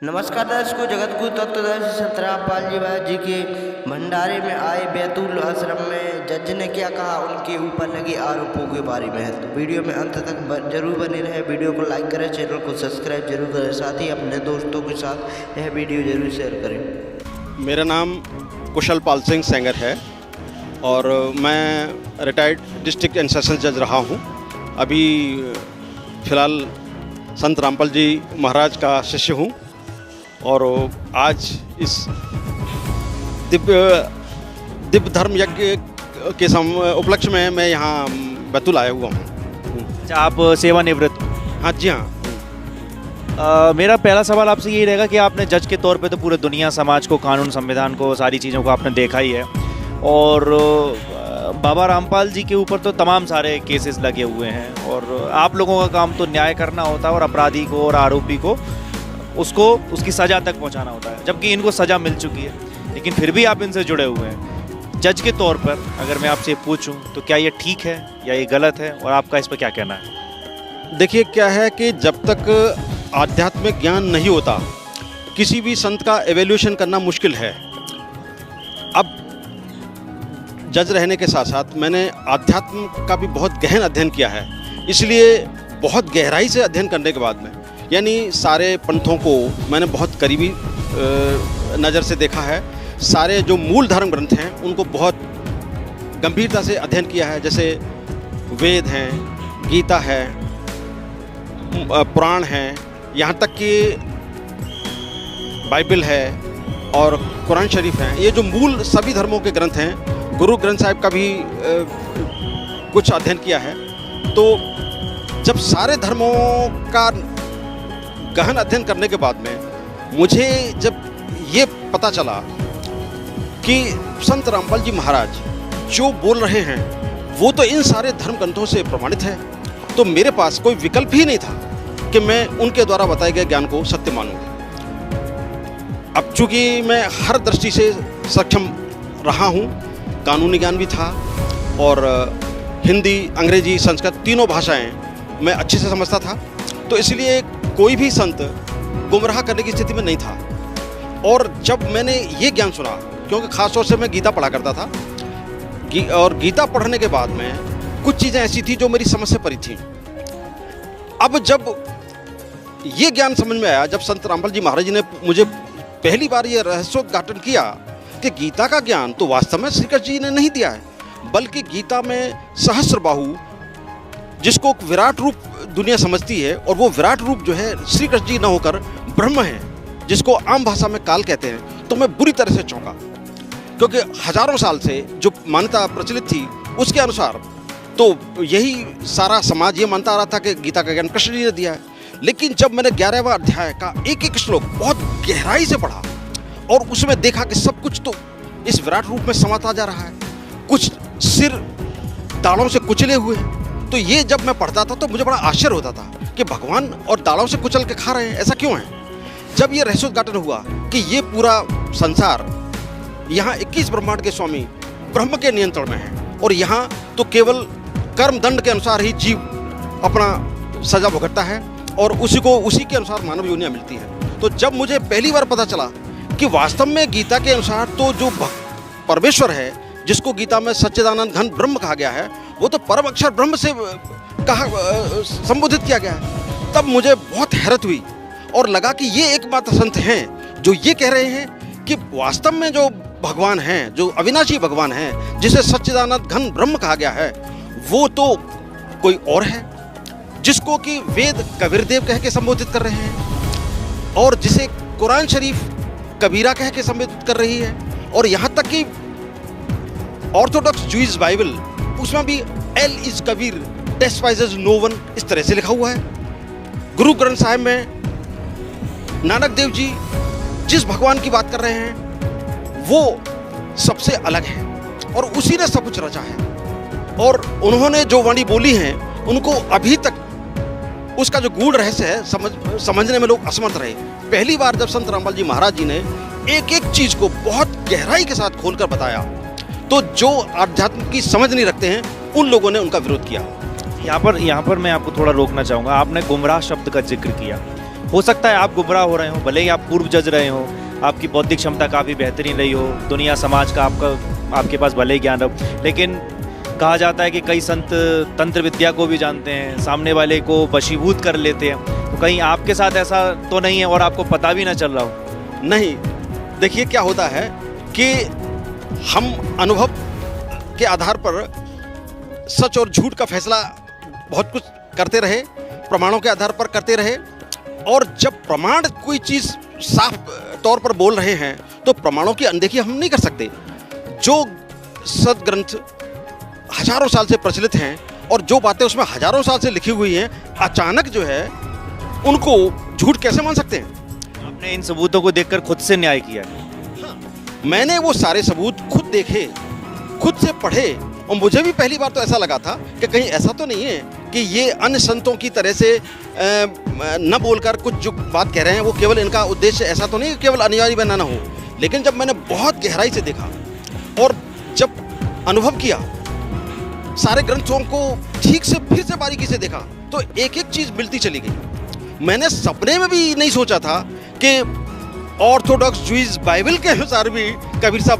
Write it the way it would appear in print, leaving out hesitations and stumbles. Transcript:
नमस्कार दर्शकों, जगतगुरु तत्वदर्शी संत रामपाल जी महाराज जी के भंडारे में आए बैतूल आश्रम में जज ने क्या कहा उनके ऊपर लगे आरोपों के बारे में है। तो वीडियो में अंत तक जरूर बने रहे। वीडियो को लाइक करें, चैनल को सब्सक्राइब जरूर करें, साथ ही अपने दोस्तों के साथ यह वीडियो जरूर शेयर करें। मेरा नाम कुशल पाल सिंह सेंगर है और मैं रिटायर्ड डिस्ट्रिक्ट एंड सेशंस जज रहा हूँ। अभी फ़िलहाल संत रामपाल जी महाराज का शिष्य हूँ और आज इस दिव्य धर्म यज्ञ के उपलक्ष्य में मैं यहाँ बैतूल आया हुआ हूँ। अच्छा, आप सेवानिवृत्त? हाँ जी हाँ। मेरा पहला सवाल आपसे यही रहेगा कि आपने जज के तौर पे तो पूरे दुनिया समाज को, कानून, संविधान को, सारी चीज़ों को आपने देखा ही है और बाबा रामपाल जी के ऊपर तो तमाम सारे केसेस लगे हुए हैं और आप लोगों का काम तो न्याय करना होता है और अपराधी को और आरोपी को उसकी सज़ा तक पहुंचाना होता है, जबकि इनको सज़ा मिल चुकी है, लेकिन फिर भी आप इनसे जुड़े हुए हैं। जज के तौर पर अगर मैं आपसे पूछूं तो क्या ये ठीक है या ये गलत है और आपका इस पर क्या कहना है? देखिए, क्या है कि जब तक आध्यात्मिक ज्ञान नहीं होता किसी भी संत का एवेल्यूशन करना मुश्किल है। अब जज रहने के साथ साथ मैंने अध्यात्म का भी बहुत गहन अध्ययन किया है, इसलिए बहुत गहराई से अध्ययन करने के बाद में यानी सारे पंथों को मैंने बहुत करीबी नज़र से देखा है। सारे जो मूल धर्म ग्रंथ हैं उनको बहुत गंभीरता से अध्ययन किया है, जैसे वेद हैं, गीता है, पुराण हैं, यहाँ तक कि बाइबल है और कुरान शरीफ है। ये जो मूल सभी धर्मों के ग्रंथ हैं, गुरु ग्रंथ साहिब का भी कुछ अध्ययन किया है। तो जब सारे धर्मों का गहन अध्ययन करने के बाद में मुझे जब ये पता चला कि संत रामपाल जी महाराज जो बोल रहे हैं वो तो इन सारे धर्म ग्रंथों से प्रमाणित है, तो मेरे पास कोई विकल्प ही नहीं था कि मैं उनके द्वारा बताए गए ज्ञान को सत्य मानूं। अब चूंकि मैं हर दृष्टि से सक्षम रहा हूं, कानूनी ज्ञान भी था और हिंदी, अंग्रेजी, संस्कृत तीनों भाषाएं मैं अच्छे से समझता था, तो इसलिए कोई भी संत गुमराह करने की स्थिति में नहीं था। और जब मैंने ये ज्ञान सुना, क्योंकि ख़ास तौर से मैं गीता पढ़ा करता था और गीता पढ़ने के बाद में कुछ चीज़ें ऐसी थी जो मेरी समझ से परी थी। अब जब ये ज्ञान समझ में आया, जब संत रामपाल जी महाराज जी ने मुझे पहली बार ये रहस्योद्घाटन किया कि गीता का ज्ञान तो वास्तव में श्री कृष्ण जी ने नहीं दिया है, बल्कि गीता में सहस्त्रबाहु, जिसको विराट रूप दुनिया समझती है, और वो विराट रूप जो है श्री कृष्ण जी न होकर ब्रह्म है, जिसको आम भाषा में काल कहते हैं, तो मैं बुरी तरह से चौंका। क्योंकि हजारों साल से जो मान्यता प्रचलित थी उसके अनुसार तो यही सारा समाज ये मानता आ रहा था कि गीता का ज्ञान कृष्ण जी ने दिया है। लेकिन जब मैंने 11वां अध्याय का एक एक श्लोक बहुत गहराई से पढ़ा और उसमें देखा कि सब कुछ तो इस विराट रूप में समाता जा रहा है, कुछ सिर दाढ़ों से कुचले हुए, तो ये जब मैं पढ़ता था तो मुझे बड़ा आश्चर्य होता था कि भगवान और दाढ़ों से कुचल के खा रहे हैं, ऐसा क्यों है। जब ये रहस्योद्घाटन हुआ कि ये पूरा संसार, यहाँ 21 ब्रह्मांड के स्वामी ब्रह्म के नियंत्रण में है और यहाँ तो केवल कर्म दंड के अनुसार ही जीव अपना सजा भुगतता है और उसी के अनुसार मानव योनियाँ मिलती हैं। तो जब मुझे पहली बार पता चला कि वास्तव में गीता के अनुसार तो जो परमेश्वर है, जिसको गीता में सच्चिदानंद घन ब्रह्म कहा गया है, वो तो परम अक्षर ब्रह्म से संबोधित किया गया है, तब मुझे बहुत हैरत हुई और लगा कि ये एकमात्र संत हैं जो ये कह रहे हैं कि वास्तव में जो भगवान हैं, जो अविनाशी भगवान हैं, जिसे सच्चिदानंद घन ब्रह्म कहा गया है, वो तो कोई और है, जिसको कि वेद कबीरदेव कह के संबोधित कर रहे हैं और जिसे कुरान शरीफ कबीरा कह के संबोधित कर रही है, और यहाँ तक कि ऑर्थोडॉक्स जूइश बाइबल उसमें भी El is Kabir despises no one इस तरह से लिखा हुआ है। गुरु ग्रंथ साहिब में नानक देव जी जिस भगवान की बात कर रहे हैं वो सबसे अलग है और उसी ने सब कुछ रचा है, और उन्होंने जो वाणी बोली हैं उनको अभी तक उसका जो गूढ़ रहस्य है समझने में लोग असमर्थ रहे। पहली बार जब संत रामपाल जी महाराज जी ने एक एक चीज को बहुत गहराई के साथ खोलकर बताया, तो जो आध्यात्म की समझ नहीं रखते हैं उन लोगों ने उनका विरोध किया। यहाँ पर मैं आपको थोड़ा रोकना चाहूँगा। आपने गुमराह शब्द का जिक्र किया। हो सकता है आप गुमराह हो रहे हो, भले ही आप पूर्व जज रहे हो, आपकी बौद्धिक क्षमता काफ़ी बेहतरीन रही हो, दुनिया समाज का आपके पास भले ही ज्ञान हो, लेकिन कहा जाता है कि कई संत तंत्र विद्या को भी जानते हैं, सामने वाले को वशीभूत कर लेते हैं। तो कहीं आपके साथ ऐसा तो नहीं है और आपको पता भी ना चल रहा हो? नहीं, देखिए क्या होता है कि हम अनुभव के आधार पर सच और झूठ का फैसला बहुत कुछ करते रहे, प्रमाणों के आधार पर करते रहे, और जब प्रमाण कोई चीज़ साफ तौर पर बोल रहे हैं तो प्रमाणों की अनदेखी हम नहीं कर सकते। जो सदग्रंथ हजारों साल से प्रचलित हैं और जो बातें उसमें हजारों साल से लिखी हुई हैं, अचानक जो है उनको झूठ कैसे मान सकते हैं? आपने इन सबूतों को देखकर खुद से न्याय किया है? मैंने वो सारे सबूत खुद देखे, खुद से पढ़े, और मुझे भी पहली बार तो ऐसा लगा था कि कहीं ऐसा तो नहीं है कि ये अन्य संतों की तरह से न बोलकर कुछ जो बात कह रहे हैं वो केवल इनका उद्देश्य ऐसा तो नहीं कि केवल अनुयायी बनाना हो। लेकिन जब मैंने बहुत गहराई से देखा और जब अनुभव किया, सारे ग्रंथों को ठीक से फिर से बारीकी से देखा, तो एक एक चीज़ मिलती चली गई। मैंने सपने में भी नहीं सोचा था कि ऑर्थोडॉक्स ज्यूइश बाइबल के अनुसार भी कबीर साहब